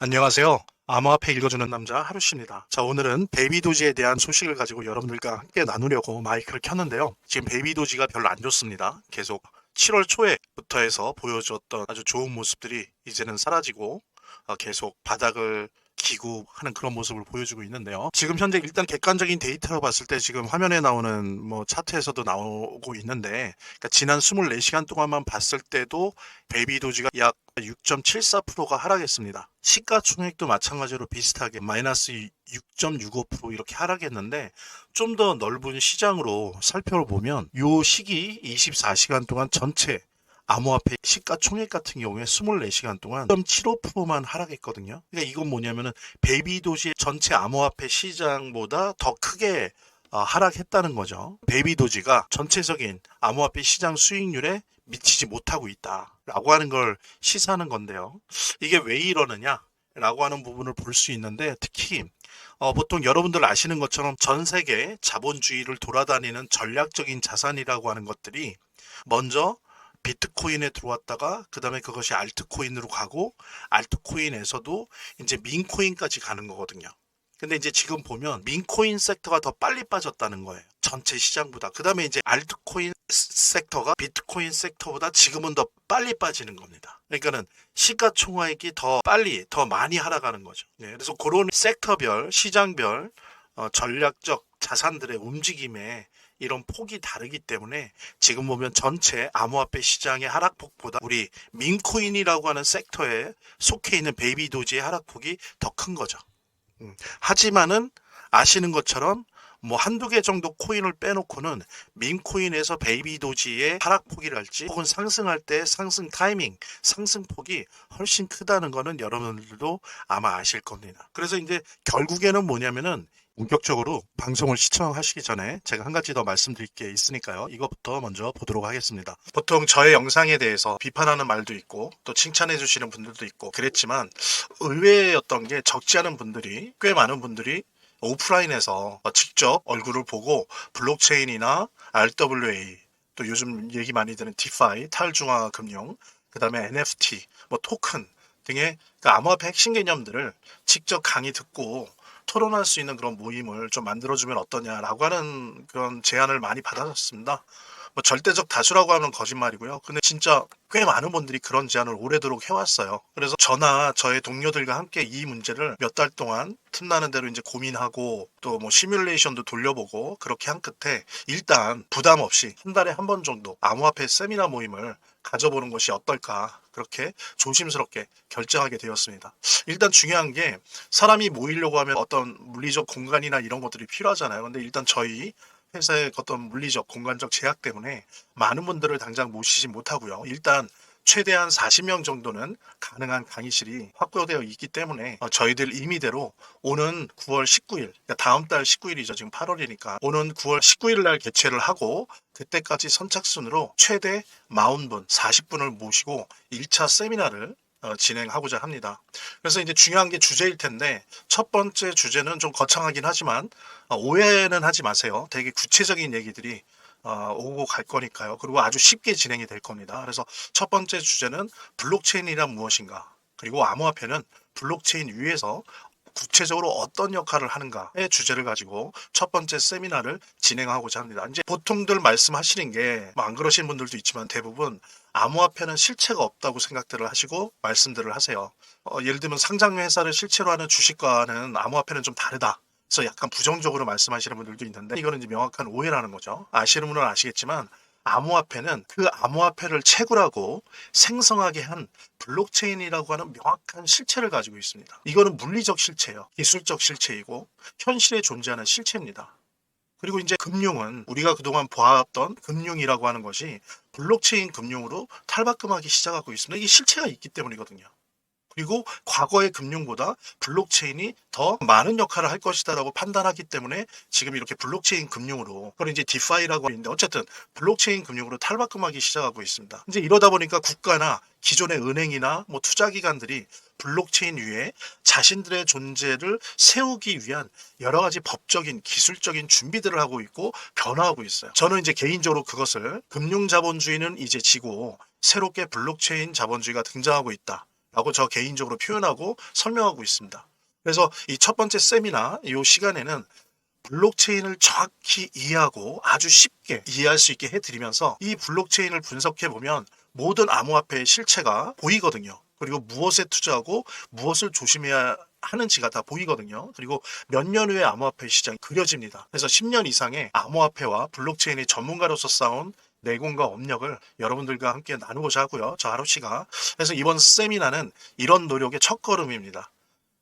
안녕하세요. 암호화폐 읽어주는 남자 하루씨입니다. 자, 오늘은 베이비도지에 대한 소식을 가지고 여러분들과 함께 나누려고 마이크를 켰는데요. 지금 베이비도지가 별로 안 좋습니다. 계속 7월 초에부터 해서 보여줬던 아주 좋은 모습들이 이제는 사라지고 계속 바닥을 기고 하는 그런 모습을 보여주고 있는데요. 지금 현재 일단 객관적인 데이터로 봤을 때 지금 화면에 나오는 뭐 차트에서도 나오고 있는데, 그러니까 지난 24시간 동안만 봤을 때도 베이비도지가 약 6.74%가 하락했습니다. 시가총액도 마찬가지로 비슷하게 마이너스 6.65% 이렇게 하락했는데, 좀 더 넓은 시장으로 살펴보면 이 시기 24시간 동안 전체 암호화폐 시가총액 같은 경우에 24시간 동안 0.75%만 하락했거든요. 그러니까 이건 뭐냐면은 베이비도지 전체 암호화폐 시장보다 더 크게 하락했다는 거죠. 베이비도지가 전체적인 암호화폐 시장 수익률에 미치지 못하고 있다라고 하는 걸 시사하는 건데요. 이게 왜 이러느냐? 라고 하는 부분을 볼 수 있는데, 특히 보통 여러분들 아시는 것처럼 전 세계 자본주의를 돌아다니는 전략적인 자산이라고 하는 것들이 먼저 비트코인에 들어왔다가 그 다음에 그것이 알트코인으로 가고, 알트코인에서도 이제 민코인까지 가는 거거든요. 근데 이제 지금 보면 민코인 섹터가 더 빨리 빠졌다는 거예요. 전체 시장보다. 그 다음에 이제 알트코인 섹터가 비트코인 섹터보다 지금은 더 빨리 빠지는 겁니다. 그러니까는 시가총액이 더 빨리, 더 많이 하락하는 거죠. 네, 그래서 그런 섹터별, 시장별 전략적 자산들의 움직임에 이런 폭이 다르기 때문에 지금 보면 전체 암호화폐 시장의 하락폭보다 우리 민코인이라고 하는 섹터에 속해 있는 베이비도지의 하락폭이 더 큰 거죠. 하지만은 아시는 것처럼 뭐 한두 개 정도 코인을 빼놓고는 민코인에서 베이비도지의 하락폭이랄지 혹은 상승할 때 상승 타이밍, 상승폭이 훨씬 크다는 거는 여러분들도 아마 아실 겁니다. 그래서 이제 결국에는 뭐냐면은 본격적으로 방송을 시청하시기 전에 제가 한 가지 더 말씀드릴 게 있으니까요. 이것부터 먼저 보도록 하겠습니다. 보통 저의 영상에 대해서 비판하는 말도 있고 또 칭찬해 주시는 분들도 있고 그랬지만, 의외였던 게 적지 않은 분들이, 꽤 많은 분들이 오프라인에서 직접 얼굴을 보고 블록체인이나 RWA, 또 요즘 얘기 많이 드는 디파이, 탈중앙화 금융, 그 다음에 NFT, 뭐 토큰 등의 그 암호화폐 핵심 개념들을 직접 강의 듣고 토론할 수 있는 그런 모임을 좀 만들어주면 어떠냐라고 하는 그런 제안을 많이 받았습니다. 뭐 절대적 다수라고 하면 거짓말이고요. 근데 진짜 꽤 많은 분들이 그런 제안을 오래도록 해왔어요. 그래서 저나 저의 동료들과 함께 이 문제를 몇 달 동안 틈나는 대로 이제 고민하고 또 뭐 시뮬레이션도 돌려보고 그렇게 한 끝에 일단 부담 없이 한 달에 한 번 정도 암호화폐 세미나 모임을 가져보는 것이 어떨까, 그렇게 조심스럽게 결정하게 되었습니다. 일단 중요한 게, 사람이 모이려고 하면 어떤 물리적 공간이나 이런 것들이 필요하잖아요. 근데 일단 저희 회사의 어떤 물리적 공간적 제약 때문에 많은 분들을 당장 모시지 못하고요. 일단 최대한 40명 정도는 가능한 강의실이 확보되어 있기 때문에 저희들 임의대로 오는 9월 19일, 그러니까 다음 달 19일이죠. 지금 8월이니까 오는 9월 19일 날 개최를 하고, 그때까지 선착순으로 최대 40분, 40분을 모시고 1차 세미나를 진행하고자 합니다. 그래서 이제 중요한 게 주제일 텐데, 첫 번째 주제는 좀 거창하긴 하지만 오해는 하지 마세요. 되게 구체적인 얘기들이 오고 갈 거니까요. 그리고 아주 쉽게 진행이 될 겁니다. 그래서 첫 번째 주제는 블록체인이란 무엇인가, 그리고 암호화폐는 블록체인 위에서 구체적으로 어떤 역할을 하는가의 주제를 가지고 첫 번째 세미나를 진행하고자 합니다. 이제 보통들 말씀하시는 게, 뭐 안 그러신 분들도 있지만 대부분 암호화폐는 실체가 없다고 생각들을 하시고 말씀들을 하세요. 예를 들면 상장 회사를 실체로 하는 주식과는 암호화폐는 좀 다르다, 그래서 약간 부정적으로 말씀하시는 분들도 있는데, 이거는 이제 명확한 오해라는 거죠. 아시는 분은 아시겠지만 암호화폐는 그 암호화폐를 채굴하고 생성하게 한 블록체인이라고 하는 명확한 실체를 가지고 있습니다. 이거는 물리적 실체예요. 기술적 실체이고 현실에 존재하는 실체입니다. 그리고 이제 금융은 우리가 그동안 봐왔던 금융이라고 하는 것이 블록체인 금융으로 탈바꿈하기 시작하고 있습니다. 이게 실체가 있기 때문이거든요. 그리고 과거의 금융보다 블록체인이 더 많은 역할을 할 것이다라고 판단하기 때문에 지금 이렇게 블록체인 금융으로, 그걸 이제 디파이라고 하는데 어쨌든 블록체인 금융으로 탈바꿈하기 시작하고 있습니다. 이제 이러다 보니까 국가나 기존의 은행이나 뭐 투자기관들이 블록체인 위에 자신들의 존재를 세우기 위한 여러 가지 법적인, 기술적인 준비들을 하고 있고 변화하고 있어요. 저는 이제 개인적으로 그것을 금융자본주의는 이제 지고 새롭게 블록체인 자본주의가 등장하고 있다, 라고 저 개인적으로 표현하고 설명하고 있습니다. 그래서 이 첫 번째 세미나 이 시간에는 블록체인을 정확히 이해하고 아주 쉽게 이해할 수 있게 해드리면서 이 블록체인을 분석해보면 모든 암호화폐의 실체가 보이거든요. 그리고 무엇에 투자하고 무엇을 조심해야 하는지가 다 보이거든요. 그리고 몇 년 후에 암호화폐 시장이 그려집니다. 그래서 10년 이상의 암호화폐와 블록체인의 전문가로서 쌓은 내공과 업력을 여러분들과 함께 나누고자 하고요. 저 하루씨가. 그래서 이번 세미나는 이런 노력의 첫걸음입니다.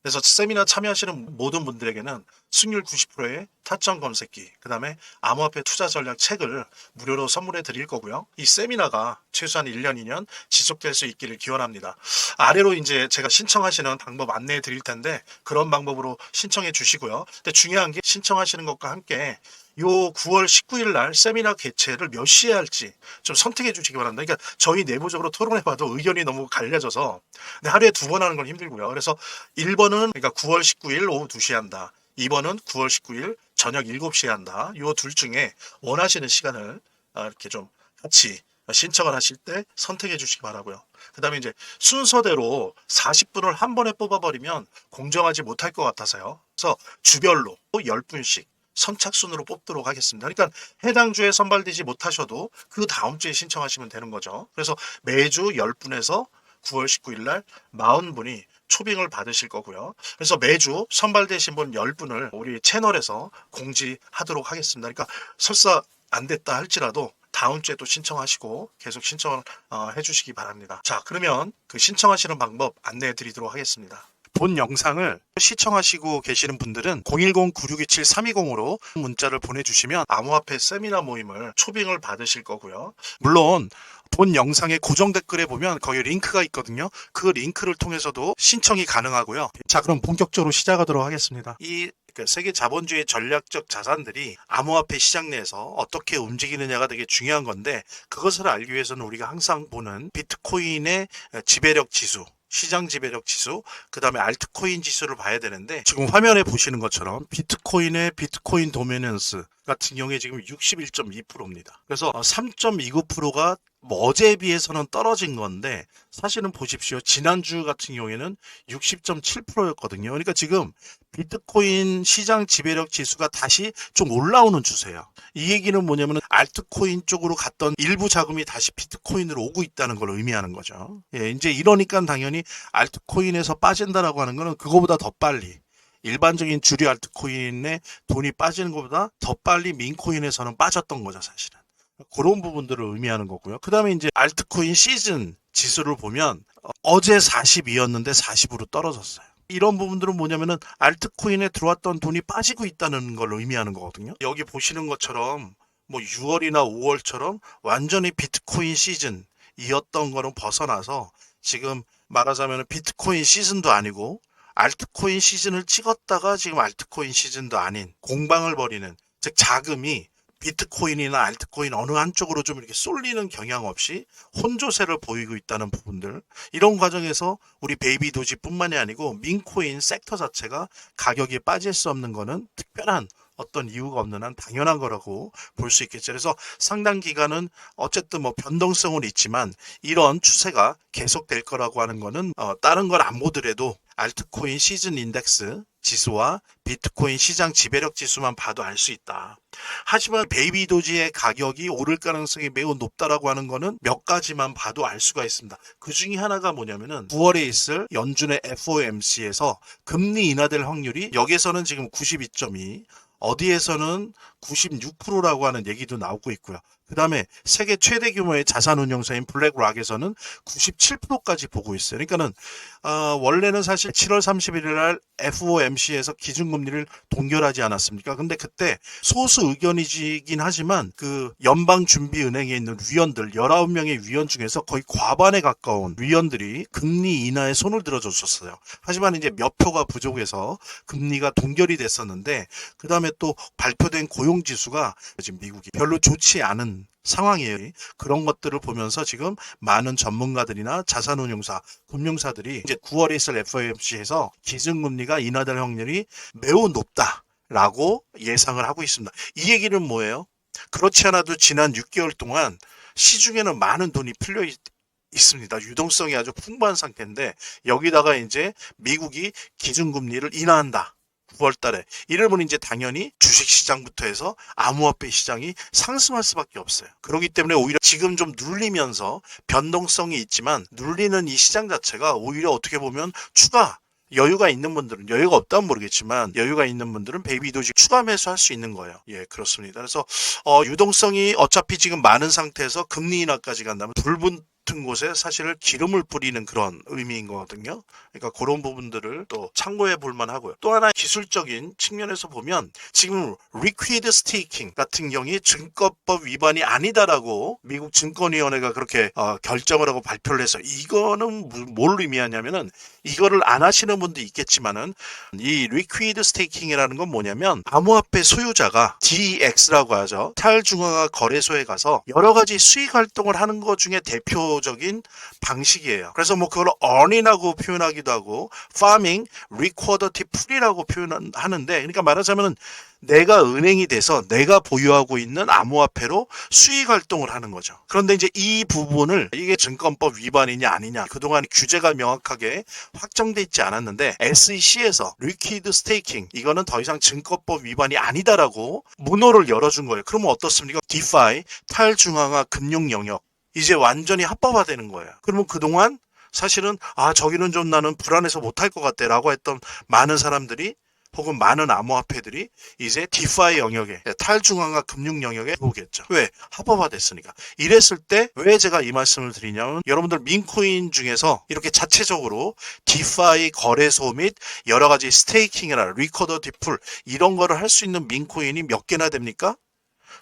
그래서 세미나 참여하시는 모든 분들에게는 승률 90%의 타점 검색기, 그 다음에 암호화폐 투자 전략 책을 무료로 선물해 드릴 거고요. 이 세미나가 최소한 1년, 2년 지속될 수 있기를 기원합니다. 아래로 이제 제가 신청하시는 방법 안내해 드릴 텐데 그런 방법으로 신청해 주시고요. 근데 중요한 게 신청하시는 것과 함께 요 9월 19일 날 세미나 개최를 몇 시에 할지 좀 선택해 주시기 바랍니다. 그러니까 저희 내부적으로 토론해 봐도 의견이 너무 갈려져서 근데 하루에 2번 하는 건 힘들고요. 그래서 1번은 그러니까 9월 19일 오후 2시에 한다. 2번은 9월 19일 저녁 7시에 한다. 요 둘 중에 원하시는 시간을 이렇게 좀 같이 신청을 하실 때 선택해 주시기 바라고요. 그 다음에 이제 순서대로 40분을 한 번에 뽑아버리면 공정하지 못할 것 같아서요. 그래서 주별로 10분씩 선착순으로 뽑도록 하겠습니다. 그러니까 해당 주에 선발되지 못하셔도 그 다음 주에 신청하시면 되는 거죠. 그래서 매주 10분에서 9월 19일 날 40분이 초빙을 받으실 거고요. 그래서 매주 선발되신 분 10분을 우리 채널에서 공지하도록 하겠습니다. 그러니까 설사 안 됐다 할지라도 다음 주에 또 신청하시고 계속 신청을 해주시기 바랍니다. 자, 그러면 그 신청하시는 방법 안내해 드리도록 하겠습니다. 본 영상을 시청하시고 계시는 분들은 010-9627-320으로 문자를 보내주시면 암호화폐 세미나 모임을 초빙을 받으실 거고요. 물론 본 영상의 고정 댓글에 보면 거기 링크가 있거든요. 그 링크를 통해서도 신청이 가능하고요. 자, 그럼 본격적으로 시작하도록 하겠습니다. 이 세계 자본주의 전략적 자산들이 암호화폐 시장 내에서 어떻게 움직이느냐가 되게 중요한 건데 그것을 알기 위해서는 우리가 항상 보는 비트코인의 지배력 지수, 시장 지배력 지수, 그 다음에 알트코인 지수를 봐야 되는데 지금 화면에 보시는 것처럼 비트코인의 비트코인 도미넌스 같은 경우에 지금 61.2%입니다. 그래서 3.29%가 어제에 비해서는 떨어진 건데 사실은 보십시오. 지난주 같은 경우에는 60.7%였거든요. 그러니까 지금 비트코인 시장 지배력 지수가 다시 좀 올라오는 추세예요. 이 얘기는 뭐냐면 알트코인 쪽으로 갔던 일부 자금이 다시 비트코인으로 오고 있다는 걸 의미하는 거죠. 예, 이제 이러니까 당연히 알트코인에서 빠진다라고 하는 거는 그거보다 더 빨리 일반적인 주류 알트코인에 돈이 빠지는 것보다 더 빨리 민코인에서는 빠졌던 거죠, 사실은. 그런 부분들을 의미하는 거고요. 그 다음에 이제 알트코인 시즌 지수를 보면 어제 42였는데 40으로 떨어졌어요. 이런 부분들은 뭐냐면은 알트코인에 들어왔던 돈이 빠지고 있다는 걸 의미하는 거거든요. 여기 보시는 것처럼 뭐 6월이나 5월처럼 완전히 비트코인 시즌이었던 거는 벗어나서 지금 말하자면 비트코인 시즌도 아니고 알트코인 시즌을 찍었다가 지금 알트코인 시즌도 아닌 공방을 벌이는, 즉 자금이 비트코인이나 알트코인 어느 한쪽으로 좀 이렇게 쏠리는 경향 없이 혼조세를 보이고 있다는 부분들, 이런 과정에서 우리 베이비 도지뿐만이 아니고 민코인 섹터 자체가 가격이 빠질 수 없는 거는 특별한 어떤 이유가 없는 한 당연한 거라고 볼 수 있겠죠. 그래서 상당 기간은 어쨌든 뭐 변동성은 있지만 이런 추세가 계속될 거라고 하는 거는 다른 걸 안 보더라도 알트코인 시즌 인덱스 지수와 비트코인 시장 지배력 지수만 봐도 알 수 있다. 하지만 베이비 도지의 가격이 오를 가능성이 매우 높다라고 하는 거는 몇 가지만 봐도 알 수가 있습니다. 그 중에 하나가 뭐냐면은 9월에 있을 연준의 FOMC에서 금리 인하될 확률이 여기에서는 지금 92.2, 어디에서는 96%라고 하는 얘기도 나오고 있고요. 그 다음에 세계 최대 규모의 자산운용사인 블랙락에서는 97%까지 보고 있어요. 그러니까는 원래는 사실 7월 31일 날 FOMC에서 기준금리를 동결하지 않았습니까? 근데 그때 소수 의견이긴 하지만 그 연방준비은행에 있는 위원들 19명의 위원 중에서 거의 과반에 가까운 위원들이 금리 인하에 손을 들어줬었어요. 하지만 이제 몇 표가 부족해서 금리가 동결이 됐었는데 그 다음에 또 발표된 고용지수가 지금 미국이 별로 좋지 않은 상황이에요. 그런 것들을 보면서 지금 많은 전문가들이나 자산운용사, 금융사들이 이제 9월에 있을 FOMC에서 기준금리가 인하될 확률이 매우 높다라고 예상을 하고 있습니다. 이 얘기는 뭐예요? 그렇지 않아도 지난 6개월 동안 시중에는 많은 돈이 풀려 있습니다. 유동성이 아주 풍부한 상태인데 여기다가 이제 미국이 기준금리를 인하한다. 9월 달에. 이러면 이제 당연히 주식시장부터 해서 암호화폐 시장이 상승할 수밖에 없어요. 그렇기 때문에 오히려 지금 좀 눌리면서 변동성이 있지만 눌리는 이 시장 자체가 오히려 어떻게 보면 추가 여유가 있는 분들은 여유가 없다면 모르겠지만 여유가 있는 분들은 베이비 도지 추가 매수할 수 있는 거예요. 예, 그렇습니다. 그래서 유동성이 어차피 지금 많은 상태에서 금리 인하까지 간다면 불붙은 곳에 사실 기름을 뿌리는 그런 의미인 거거든요. 그러니까 그런 부분들을 또 참고해 볼 만하고요. 또 하나 기술적인 측면에서 보면 지금 리퀴드 스테이킹 같은 경우에 증권법 위반이 아니다라고 미국 증권위원회가 그렇게 결정을 하고 발표를 해서 이거는 뭘 의미하냐면은 이거를 안 하시는 분도 있겠지만은 이 리퀴드 스테이킹이라는 건 뭐냐면 암호화폐 소유자가 DEX라고 하죠. 탈중앙화 거래소에 가서 여러 가지 수익 활동을 하는 것 중에 대표적인 방식이에요. 그래서 뭐 그걸 earning이라고 표현하기도 하고 farming, liquidity pool이라고 표현하는데 그러니까 말하자면은 내가 은행이 돼서 내가 보유하고 있는 암호화폐로 수익 활동을 하는 거죠. 그런데 이제 이 부분을 이게 증권법 위반이냐 아니냐 그동안 규제가 명확하게 확정돼 있지 않았는데 SEC에서 리퀴드 스테이킹 이거는 더 이상 증권법 위반이 아니다라고 문호를 열어준 거예요. 그러면 어떻습니까? 디파이 탈중앙화 금융 영역 이제 완전히 합법화되는 거예요. 그러면 그동안 사실은 저기는 좀 나는 불안해서 못할 것 같아 라고 했던 많은 사람들이 혹은 많은 암호화폐들이 이제 디파이 영역에 탈중앙화 금융 영역에 들어오겠죠. 왜? 합법화됐으니까. 이랬을 때 왜 제가 이 말씀을 드리냐면 여러분들 민코인 중에서 이렇게 자체적으로 디파이 거래소 및 여러 가지 스테이킹이나 리코더 디풀 이런 거를 할 수 있는 민코인이 몇 개나 됩니까?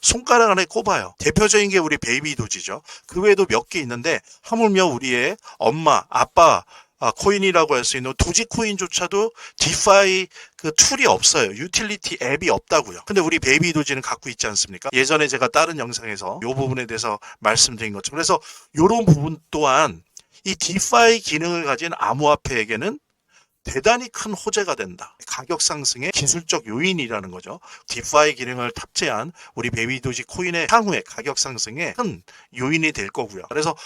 손가락 안에 꼽아요. 대표적인 게 우리 베이비 도지죠. 그 외에도 몇 개 있는데 하물며 우리의 엄마, 아빠 코인이라고 할 수 있는 도지코인조차도 디파이 그 툴이 없어요. 유틸리티 앱이 없다고요. 근데 우리 베이비 도지는 갖고 있지 않습니까? 예전에 제가 다른 영상에서 이 부분에 대해서 말씀드린 것처럼 그래서 이런 부분 또한 이 디파이 기능을 가진 암호화폐에게는 대단히 큰 호재가 된다. 가격 상승의 기술적 요인이라는 거죠. 디파이 기능을 탑재한 우리 베이비 도지 코인의 향후의 가격 상승에 큰 요인이 될 거고요. 그래서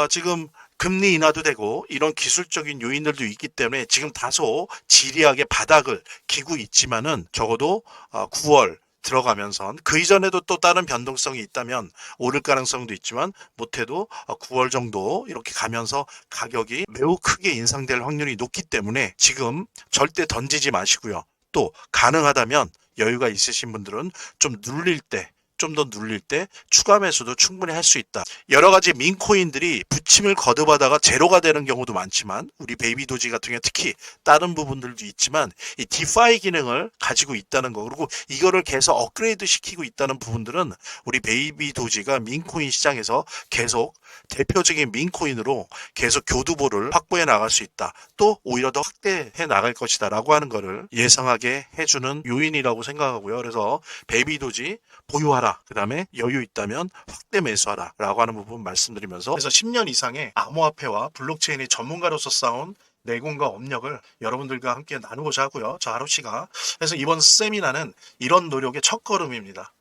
지금 금리 인하도 되고 이런 기술적인 요인들도 있기 때문에 지금 다소 지리하게 바닥을 기고 있지만은 적어도 9월 들어가면서 그 이전에도 또 다른 변동성이 있다면 오를 가능성도 있지만 못해도 9월 정도 이렇게 가면서 가격이 매우 크게 인상될 확률이 높기 때문에 지금 절대 던지지 마시고요. 또 가능하다면 여유가 있으신 분들은 좀 더 눌릴 때 추가 매수도 충분히 할 수 있다. 여러 가지 민코인들이 부침을 거듭하다가 제로가 되는 경우도 많지만 우리 베이비 도지 같은 경우 특히 다른 부분들도 있지만 이 디파이 기능을 가지고 있다는 거 그리고 이거를 계속 업그레이드 시키고 있다는 부분들은 우리 베이비 도지가 민코인 시장에서 계속 대표적인 민코인으로 계속 교두보를 확보해 나갈 수 있다. 또 오히려 더 확대해 나갈 것이다 라고 하는 거를 예상하게 해주는 요인이라고 생각하고요. 그래서 베이비 도지 보유하라. 그 다음에 여유 있다면 확대 매수하라. 라고 하는 부분 말씀드리면서 그래서 10년 이상의 암호화폐와 블록체인의 전문가로서 쌓은 내공과 업력을 여러분들과 함께 나누고자 하고요. 저 하루씨가. 그래서 이번 세미나는 이런 노력의 첫걸음입니다.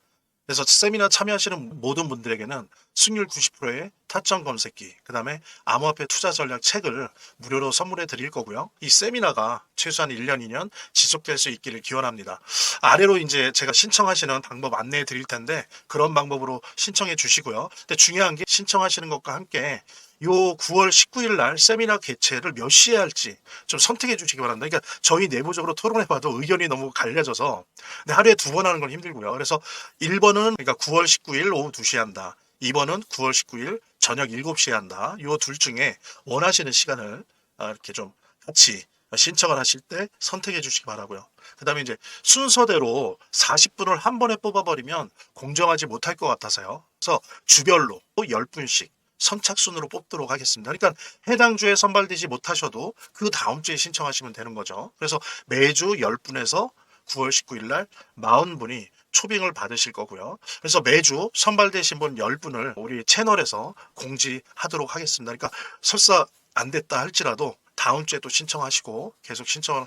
그래서 세미나 참여하시는 모든 분들에게는 승률 90%의 타점 검색기, 그 다음에 암호화폐 투자 전략 책을 무료로 선물해 드릴 거고요. 이 세미나가 최소한 1년, 2년 지속될 수 있기를 기원합니다. 아래로 이제 제가 신청하시는 방법 안내해 드릴 텐데 그런 방법으로 신청해 주시고요. 근데 중요한 게 신청하시는 것과 함께 요 9월 19일 날 세미나 개최를 몇 시에 할지 좀 선택해 주시기 바랍니다. 그러니까 저희 내부적으로 토론해 봐도 의견이 너무 갈려져서 근데 하루에 2번 하는 건 힘들고요. 그래서 1번은 그러니까 9월 19일 오후 2시에 한다. 2번은 9월 19일 저녁 7시에 한다. 요 둘 중에 원하시는 시간을 이렇게 좀 같이 신청을 하실 때 선택해 주시기 바라고요. 그 다음에 이제 순서대로 40분을 한 번에 뽑아버리면 공정하지 못할 것 같아서요. 그래서 주별로 10분씩 선착순으로 뽑도록 하겠습니다. 그러니까 해당 주에 선발되지 못하셔도 그 다음 주에 신청하시면 되는 거죠. 그래서 매주 10분에서 9월 19일 날 40분이 초빙을 받으실 거고요. 그래서 매주 선발되신 분 10분을 우리 채널에서 공지하도록 하겠습니다. 그러니까 설사 안 됐다 할지라도 다음 주에 또 신청하시고 계속 신청을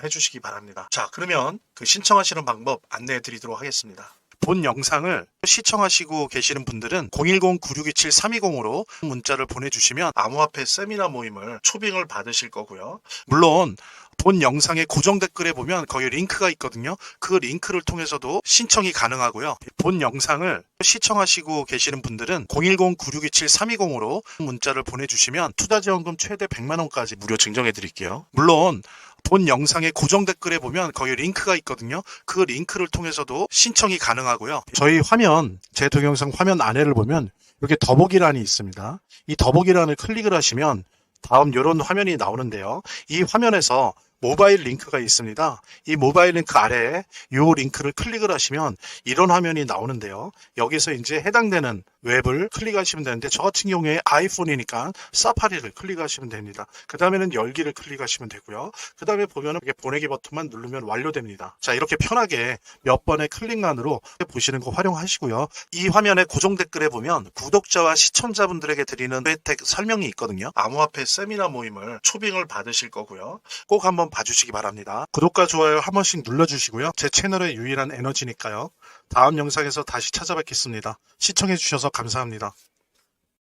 해주시기 바랍니다. 자, 그러면 그 신청하시는 방법 안내해 드리도록 하겠습니다. 본 영상을 시청하시고 계시는 분들은 010-9627-320으로 문자를 보내주시면 암호화폐 세미나 모임을 초빙을 받으실 거고요. 물론 본 영상의 고정 댓글에 보면 거기 링크가 있거든요. 그 링크를 통해서도 신청이 가능하고요. 본 영상을 시청하시고 계시는 분들은 010-9627-320으로 문자를 보내주시면 투자지원금 최대 100만 원까지 무료 증정해 드릴게요. 물론 본 영상의 고정 댓글에 보면 거기 링크가 있거든요. 그 링크를 통해서도 신청이 가능하고요. 저희 화면, 제 동영상 화면 아래를 보면 이렇게 더보기란이 있습니다. 이 더보기란을 클릭을 하시면 다음 이런 화면이 나오는데요. 이 화면에서 모바일 링크가 있습니다. 이 모바일 링크 아래에 이 링크를 클릭을 하시면 이런 화면이 나오는데요. 여기서 이제 해당되는 웹을 클릭하시면 되는데 저 같은 경우에 아이폰이니까 사파리를 클릭하시면 됩니다. 그 다음에는 열기를 클릭하시면 되고요. 그 다음에 보면은 이렇게 보내기 버튼만 누르면 완료됩니다. 자, 이렇게 편하게 몇 번의 클릭만으로 보시는 거 활용하시고요. 이 화면의 고정 댓글에 보면 구독자와 시청자분들에게 드리는 혜택 설명이 있거든요. 암호화폐 세미나 모임을 초빙을 받으실 거고요. 꼭 한번 봐주시기 바랍니다. 구독과 좋아요 한 번씩 눌러주시고요. 제 채널의 유일한 에너지니까요. 다음 영상에서 다시 찾아뵙겠습니다. 시청해주셔서 감사합니다.